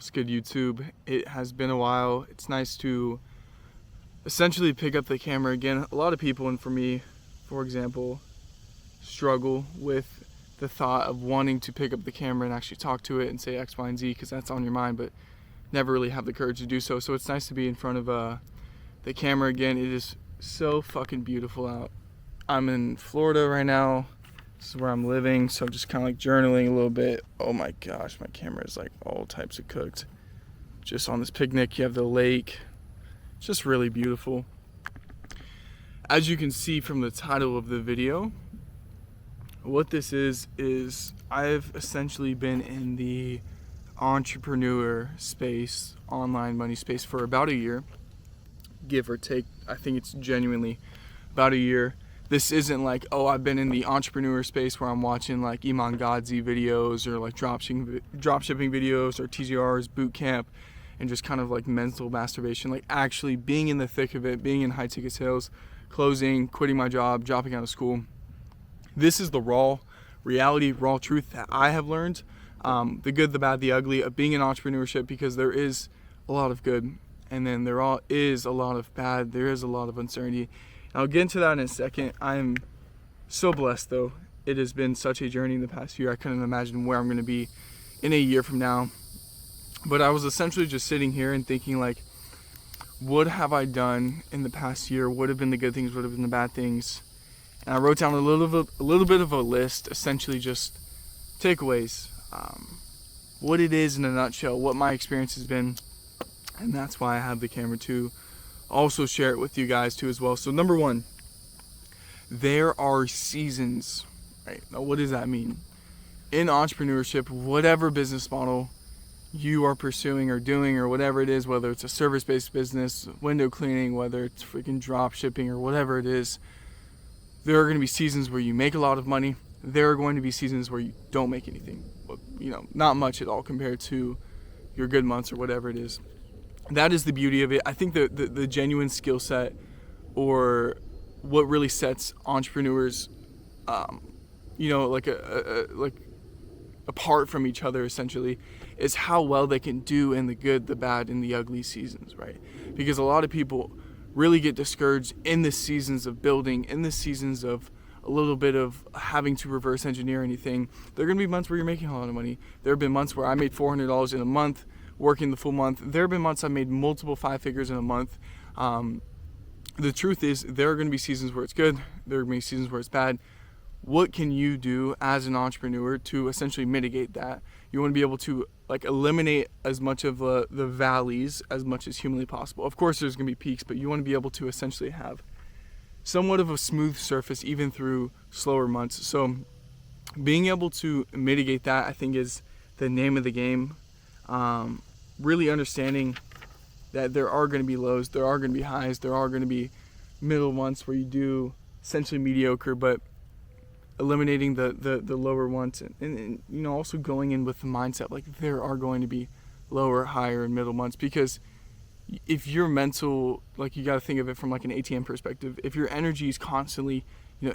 What's good, YouTube? It has been a while. It's nice to essentially pick up the camera again. A lot of people, and for me, for example, struggle with the thought of wanting to pick up the camera and actually talk to it and say X, Y, and Z because that's on your mind, but never really have the courage to do so. So it's nice to be in front of the camera again. It is so fucking beautiful out. I'm in Florida right now. This is where I'm living, so I'm just kind of like journaling a little bit. Oh my gosh, my camera is like all types of cooked. Just on this picnic, you have the lake. It's just really beautiful. As you can see from the title of the video, what this is I've essentially been in the entrepreneur space, online money space for about a year, give or take. I think it's genuinely about a year. This isn't like, oh, I've been in the entrepreneur space where I'm watching like Iman Godzi videos or like dropshipping videos or TGR's boot camp and just kind of like mental masturbation. Like actually being in the thick of it, being in high ticket sales, closing, quitting my job, dropping out of school. This is the raw reality, raw truth that I have learned. The good, the bad, the ugly of being in entrepreneurship, because there is a lot of good and then there is a lot of bad. There is a lot of uncertainty. I'll get into that in a second. I'm so blessed though. It has been such a journey in the past year. I couldn't imagine where I'm going to be in a year from now. But I was essentially just sitting here and thinking like, what have I done in the past year? What have been the good things? What have been the bad things? And I wrote down a little bit of a list, essentially just takeaways, what it is in a nutshell, what my experience has been. And that's why I have the camera to also share it with you guys too as well. So number one, there are seasons, right? Now what does that mean? In entrepreneurship, whatever business model you are pursuing or doing or whatever it is, whether it's a service-based business, window cleaning, whether it's freaking drop shipping or whatever it is, there are going to be seasons where you make a lot of money. There are going to be seasons where you don't make anything, not much at all compared to your good months or whatever it is. That is the beauty of it. I think the genuine skill set, or what really sets entrepreneurs, apart from each other essentially, is how well they can do in the good, the bad, and the ugly seasons, right? Because a lot of people really get discouraged in the seasons of building, in the seasons of a little bit of having to reverse engineer anything. There are going to be months where you're making a lot of money. There have been months where I made $400 in a month, working the full month. There have been months I made multiple 5 figures in a month. The truth is, there are going to be seasons where it's good. There are going to be seasons where it's bad. What can you do as an entrepreneur to essentially mitigate that? You want to be able to eliminate as much of the valleys as much as humanly possible. Of course, there's going to be peaks, but you want to be able to essentially have somewhat of a smooth surface even through slower months. So being able to mitigate that, I think, is the name of the game. Really understanding that there are going to be lows, there are going to be highs, there are going to be middle months where you do essentially mediocre, but eliminating the lower ones, and also going in with the mindset like there are going to be lower, higher, and middle months. Because if your mental, you got to think of it from like an ATM perspective. If your energy is constantly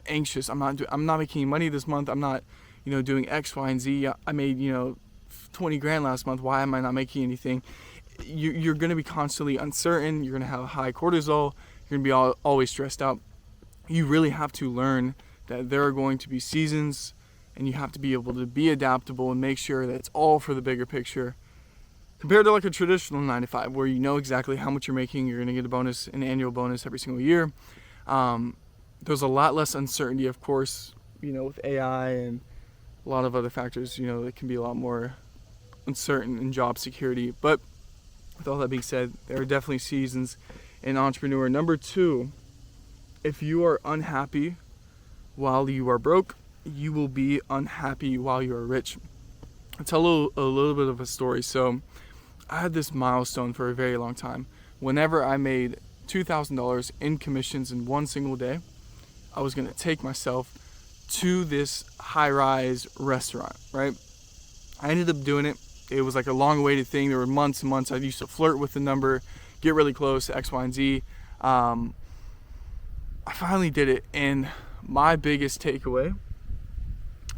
anxious, I'm not making any money this month, I'm not doing X, Y, and Z, I made 20 grand last month, why am I not making anything? You're going to be constantly uncertain. You're going to have high cortisol. You're going to be always stressed out. You really have to learn that there are going to be seasons, and you have to be able to be adaptable and make sure that it's all for the bigger picture, compared to like a traditional 9 to 5 where you know exactly how much you're making. You're going to get an annual bonus every single year. There's a lot less uncertainty, of course, with AI and a lot of other factors, that can be a lot more uncertain in job security. But with all that being said, there are definitely seasons in entrepreneur. Number two, if you are unhappy while you are broke, you will be unhappy while you are rich. I'll tell a little bit of a story. So I had this milestone for a very long time. Whenever I made $2,000 in commissions in one single day, I was going to take myself to this high-rise restaurant, right? I ended up doing it. It was like a long-awaited thing. There were months and months I used to flirt with the number, get really close, X, Y, and Z. I finally did it, and my biggest takeaway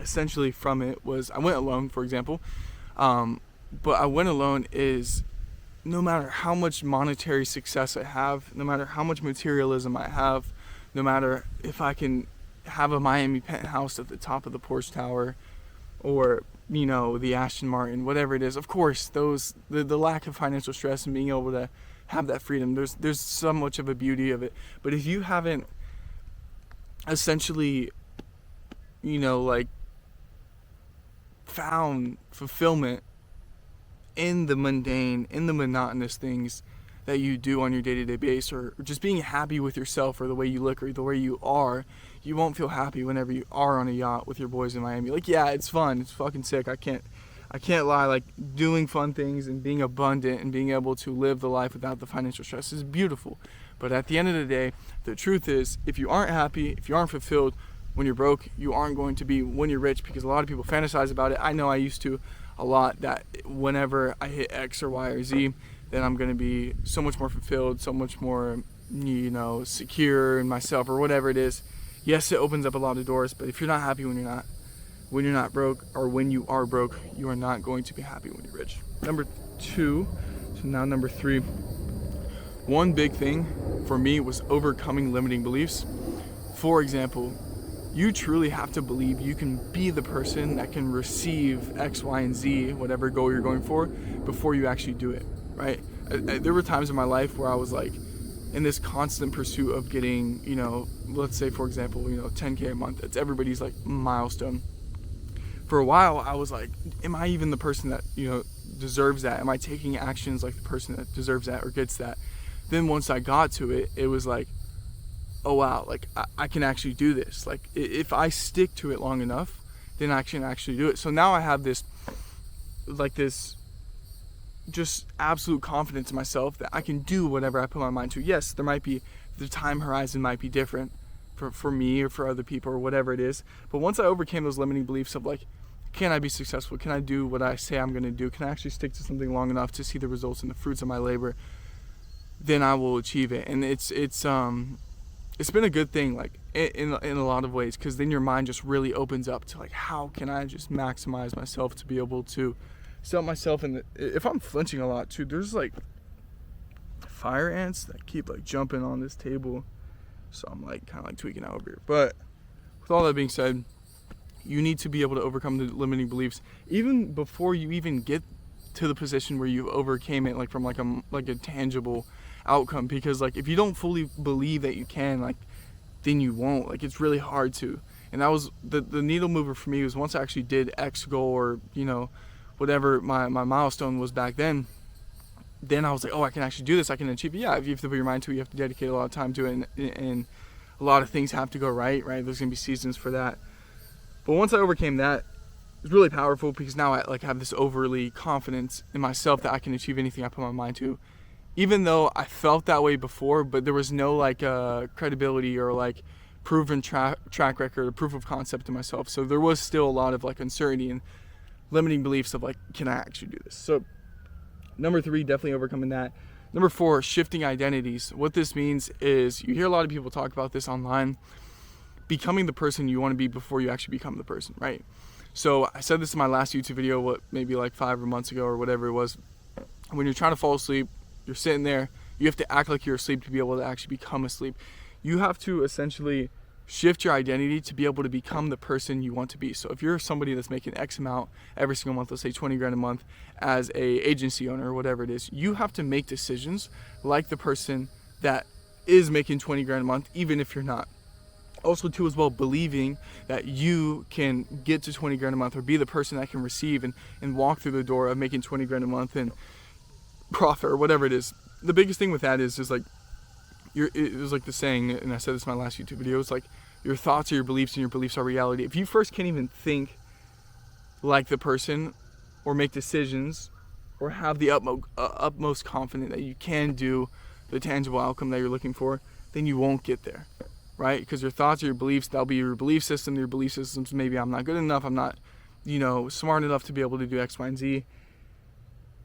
essentially from it was, I went alone, for example. but I went alone is no matter how much monetary success I have, no matter how much materialism I have, no matter if I can have a Miami penthouse at the top of the Porsche Tower, or the Aston Martin, whatever it is. Of course, the lack of financial stress and being able to have that freedom, there's so much of a beauty of it. But if you haven't essentially found fulfillment in the mundane, in the monotonous things that you do on your day-to-day basis, or just being happy with yourself or the way you look or the way you are, you won't feel happy whenever you are on a yacht with your boys in Miami. Yeah, it's fun, it's fucking sick, I can't lie. Doing fun things and being abundant and being able to live the life without the financial stress is beautiful. But at the end of the day, the truth is, if you aren't happy, if you aren't fulfilled when you're broke, you aren't going to be when you're rich, because a lot of people fantasize about it. I know I used to a lot, that whenever I hit X or Y or Z, then I'm going to be so much more fulfilled, so much more, secure in myself or whatever it is. Yes, it opens up a lot of doors, but if you're not happy when you're not broke, or when you are broke, you are not going to be happy when you're rich. Number 2, so now number 3. One big thing for me was overcoming limiting beliefs. For example, you truly have to believe you can be the person that can receive X, Y, and Z, whatever goal you're going for, before you actually do it, right? There were times in my life where I was in this constant pursuit of getting, let's say for example, 10K a month. It's everybody's milestone. For a while, I was am I even the person that, deserves that? Am I taking actions like the person that deserves that or gets that? Then once I got to it, it was oh wow, I can actually do this. If I stick to it long enough, then I can actually do it. So now I have this just absolute confidence in myself that I can do whatever I put my mind to. Yes, the time horizon might be different for me or for other people or whatever it is. But once I overcame those limiting beliefs of can I be successful? Can I do what I say I'm going to do? Can I actually stick to something long enough to see the results and the fruits of my labor? Then I will achieve it. And it's been a good thing, in a lot of ways, because then your mind just really opens up to how can I just maximize myself to be able to set myself in if I'm flinching a lot too, there's fire ants that keep jumping on this table, so I'm kind of tweaking out over here. But with all that being said, you need to be able to overcome the limiting beliefs even before you even get to the position where you overcame it, from a tangible outcome, because if you don't fully believe that you can, then you won't. It's really hard to. And that was the needle mover for me, was once I actually did X goal, or whatever my milestone was back then I was I can actually do this, I can achieve it. Yeah, if you have to put your mind to it, you have to dedicate a lot of time to it, and a lot of things have to go right. There's gonna be seasons for that. But once I overcame that, it was really powerful, because now I have this overly confidence in myself that I can achieve anything I put my mind to. Even though I felt that way before, but there was no credibility or proven track record or proof of concept to myself. So there was still a lot of uncertainty and limiting beliefs of can I actually do this? So number 3, definitely overcoming that. Number 4, shifting identities. What this means is, you hear a lot of people talk about this online, becoming the person you want to be before you actually become the person, right? So I said this in my last YouTube video, maybe 5 months ago or whatever it was. When you're trying to fall asleep, you're sitting there, you have to act like you're asleep to be able to actually become asleep. You have to essentially shift your identity to be able to become the person you want to be. So if you're somebody that's making X amount every single month, let's say 20 grand a month as a agency owner or whatever it is, you have to make decisions like the person that is making 20 grand a month, even if you're not. Also too, as well, believing that you can get to 20 grand a month, or be the person that can receive and walk through the door of making 20 grand a month and profit or whatever it is. The biggest thing with that is it was the saying, and I said this in my last YouTube video, it's your thoughts are your beliefs and your beliefs are reality. If you first can't even think like the person, or make decisions, or have the utmost confidence that you can do the tangible outcome that you're looking for, then you won't get there, right? Because your thoughts are your beliefs, that'll be your belief system. Your belief systems, maybe I'm not good enough, I'm not smart enough to be able to do X, Y, and Z.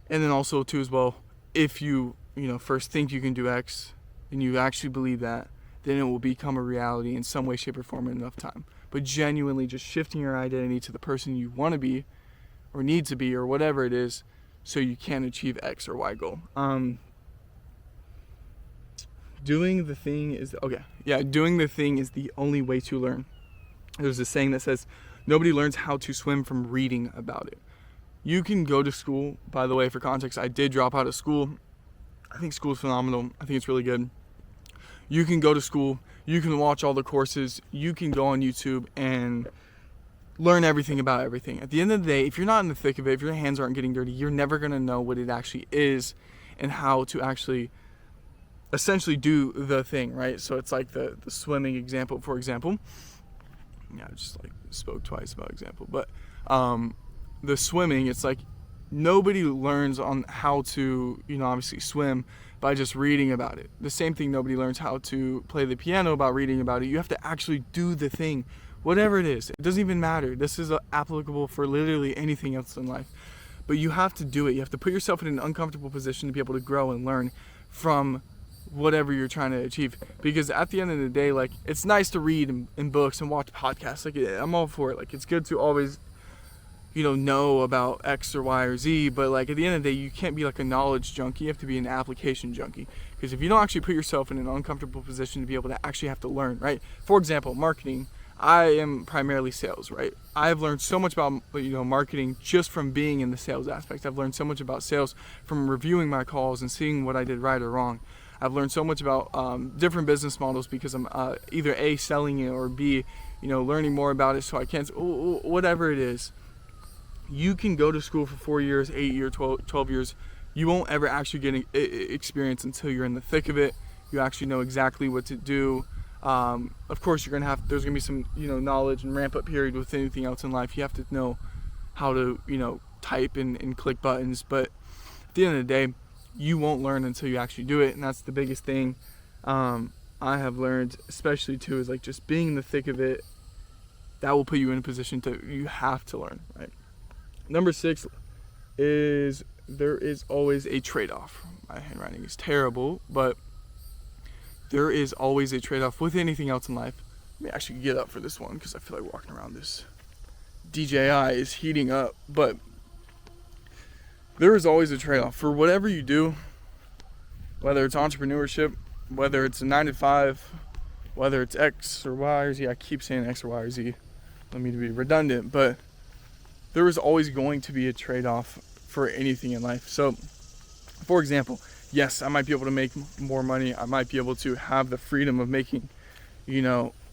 And then also too, as well, if you first think you can do X and you actually believe that, then it will become a reality in some way, shape, or form in enough time. But genuinely just shifting your identity to the person you want to be or need to be or whatever it is so you can achieve X or Y goal. Doing the thing is the only way to learn. There's a saying that says, nobody learns how to swim from reading about it. You can go to school. By the way, for context, I did drop out of school. I think school is phenomenal. I think it's really good. You can go to school. You can watch all the courses. You can go on YouTube and learn everything about everything. At the end of the day, if you're not in the thick of it, if your hands aren't getting dirty, you're never going to know what it actually is and how to actually essentially do the thing, right? So it's like the swimming example, for example. Yeah, I just like spoke twice about example. But the swimming, it's like nobody learns on how to, obviously swim by just reading about it. The same thing, nobody learns how to play the piano by reading about it. You have to actually do the thing, whatever it is. It doesn't even matter. This is applicable for literally anything else in life. But you have to do it. You have to put yourself in an uncomfortable position to be able to grow and learn from whatever you're trying to achieve. Because at the end of the day, like, it's nice to read in books and watch podcasts. Like, I'm all for it. Like, it's good to always know about X or Y or Z, but like at the end of the day, you can't be like a knowledge junkie. You have to be an application junkie. Because if you don't actually put yourself in an uncomfortable position to be able to actually have to learn, right? For example, marketing. I am primarily sales, right? I've learned so much about marketing just from being in the sales aspect. I've learned so much about sales from reviewing my calls and seeing what I did right or wrong. I've learned so much about different business models because I'm either A, selling it, or B, learning more about it so I can, whatever it is. You can go to school for 4 years, 8 years, 12 years. You won't ever actually get experience until you're in the thick of it. You actually know exactly what to do. Of course, there's going to be some, knowledge and ramp up period with anything else in life. You have to know how to, type and click buttons. But at the end of the day, you won't learn until you actually do it. And that's the biggest thing I have learned, especially too, is like just being in the thick of it. That will put you in a position you have to learn, right? Number 6 is there is always a trade-off. My handwriting is terrible, but there is always a trade-off with anything else in life. Let me actually get up for this one because I feel like walking around this DJI is heating up. But there is always a trade-off for whatever you do, whether it's entrepreneurship, whether it's a 9-to-5, whether it's X or Y or Z. I keep saying X or Y or Z. Let me be redundant, but there is always going to be a trade-off for anything in life. So, for example, yes, I might be able to make more money. I might be able to have the freedom of making,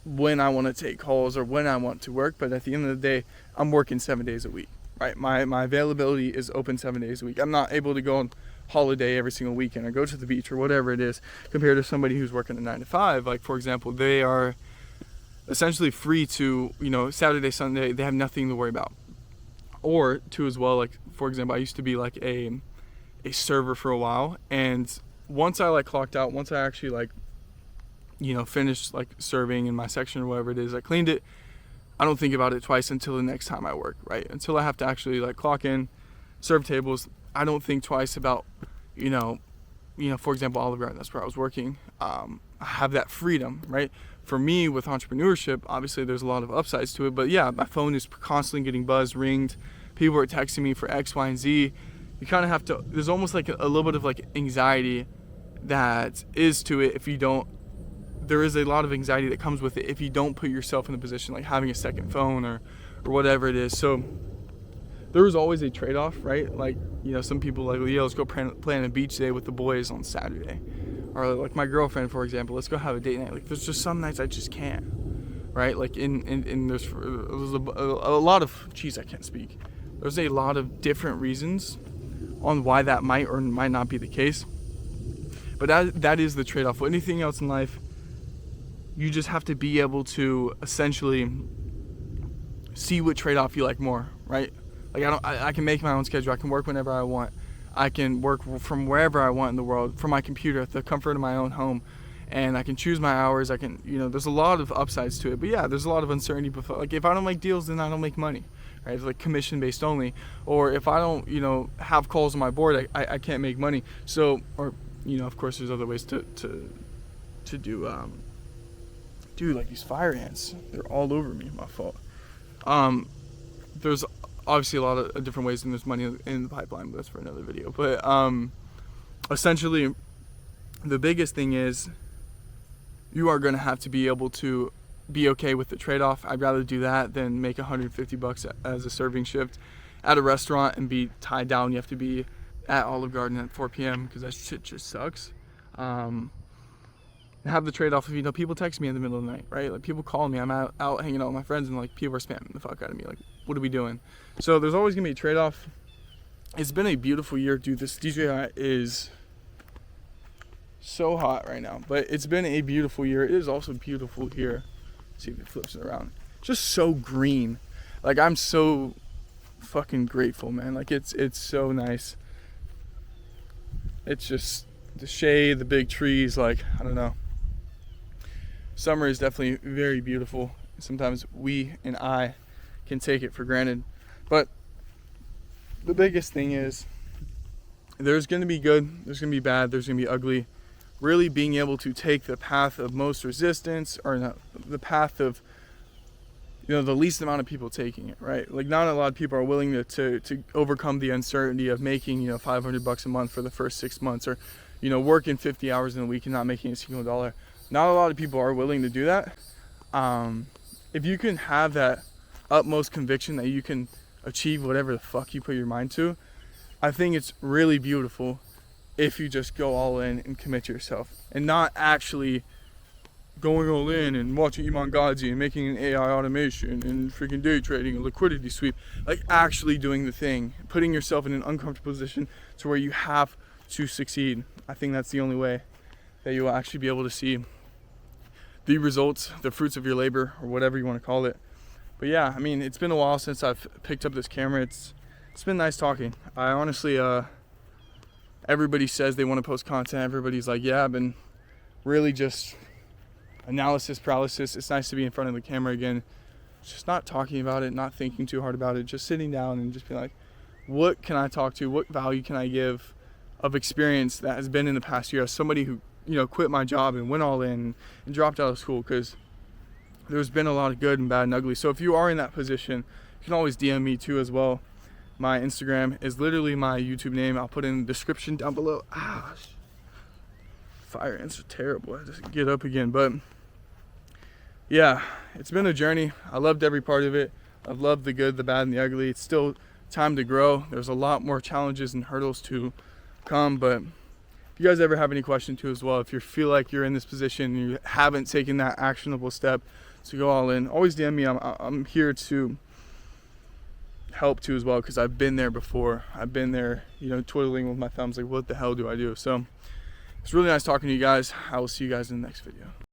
when I want to take calls or when I want to work. But at the end of the day, I'm working 7 days a week, right? My availability is open 7 days a week. I'm not able to go on holiday every single weekend or go to the beach or whatever it is compared to somebody who's working a 9-to-5. Like, for example, they are essentially free to, Saturday, Sunday, they have nothing to worry about. Or too as well, like, for example, I used to be like a server for a while, and once I like clocked out, once I actually like finished like serving in my section or whatever it is, I cleaned it. I don't think about it twice until the next time I work, right? Until I have to actually like clock in, serve tables. I don't think twice about for example, Olive Garden, that's where I was working. I have that freedom, right? For me, with entrepreneurship, obviously there's a lot of upsides to it, but yeah, my phone is constantly getting buzzed, ringed. People are texting me for X, Y, and Z. You kind of have to, there's almost like a little bit of like anxiety that is to it if you don't, there is a lot of anxiety that comes with it if you don't put yourself in a position like having a second phone or whatever it is. So there is always a trade-off, right? Like, some people like, let's go plan a beach day with the boys on Saturday. Or like my girlfriend, for example, let's go have a date night. Like, there's just some nights I just can't, right? Like there's a lot of, I can't speak. There's a lot of different reasons on why that might or might not be the case. But that is the trade-off. With anything else in life, you just have to be able to essentially see what trade-off you like more, right? Like, I can make my own schedule. I can work whenever I want. I can work from wherever I want in the world, from my computer, at the comfort of my own home. And I can choose my hours. I can, there's a lot of upsides to it. But yeah, there's a lot of uncertainty. Before, like, if I don't make deals, then I don't make money, right? It's like commission-based only. Or if I don't, have calls on my board, I can't make money. So, or, of course, there's other ways to do, dude, like these fire ants, they're all over me, my fault. There's obviously a lot of different ways, and there's money in the pipeline, but that's for another video. But essentially, the biggest thing is you are going to have to be able to be okay with the trade-off. I'd rather do that than make $150 as a serving shift at a restaurant and be tied down. You have to be at Olive Garden at 4 p.m. because that shit just sucks. Have the trade-off of, you know, people text me in the middle of the night, right? Like, people call me, I'm out hanging out with my friends, and like, people are spamming the fuck out of me, like, what are we doing? So there's always gonna be a trade-off. It's been a beautiful year, dude. This DJI is so hot right now, but it's been a beautiful year. It is also beautiful here. Let's see if it flips it around. Just so green. Like, I'm so fucking grateful, man. Like, it's so nice. It's just the shade, the big trees, like, I don't know. Summer is definitely very beautiful. Sometimes we and I can take it for granted. But the biggest thing is there's going to be good, there's going to be bad, there's going to be ugly. Really being able to take the path of most resistance, or not, the path of, you know, the least amount of people taking it, right? Like, not a lot of people are willing to overcome the uncertainty of making, you know, $500 a month for the first 6 months, or, you know, working 50 hours in a week and not making a single dollar. Not a lot of people are willing to do that. If you can have that utmost conviction that you can achieve whatever the fuck you put your mind to, I think it's really beautiful if you just go all in and commit yourself, and not actually going all in and watching Iman Gadzhi and making an AI automation and freaking day trading a liquidity sweep. Like, actually doing the thing, putting yourself in an uncomfortable position to where you have to succeed. I think that's the only way that you will actually be able to see the results, the fruits of your labor, or whatever you want to call it. But yeah, I mean, it's been a while since I've picked up this camera. It's been nice talking. I honestly, everybody says they want to post content. Everybody's like, yeah, I've been really just analysis paralysis. It's nice to be in front of the camera again. Just not talking about it, not thinking too hard about it, just sitting down and just being like, what can I talk to? What value can I give of experience that has been in the past year as somebody who, you know, quit my job and went all in and dropped out of school? Because there's been a lot of good and bad and ugly. So if you are in that position, you can always DM me too as well. My Instagram is literally my YouTube name. I'll put in the description down below. Fire ants are terrible. I just get up again. But yeah, it's been a journey. I loved every part of it. I've loved the good, the bad, and the ugly. It's still time to grow. There's a lot more challenges and hurdles to come. But if you guys ever have any questions too as well, if you feel like you're in this position and you haven't taken that actionable step to go all in, always DM me. I'm here to help too as well, because I've been there before. I've been there, you know, twiddling with my thumbs like, what the hell do I do? So it's really nice talking to you guys. I will see you guys in the next video.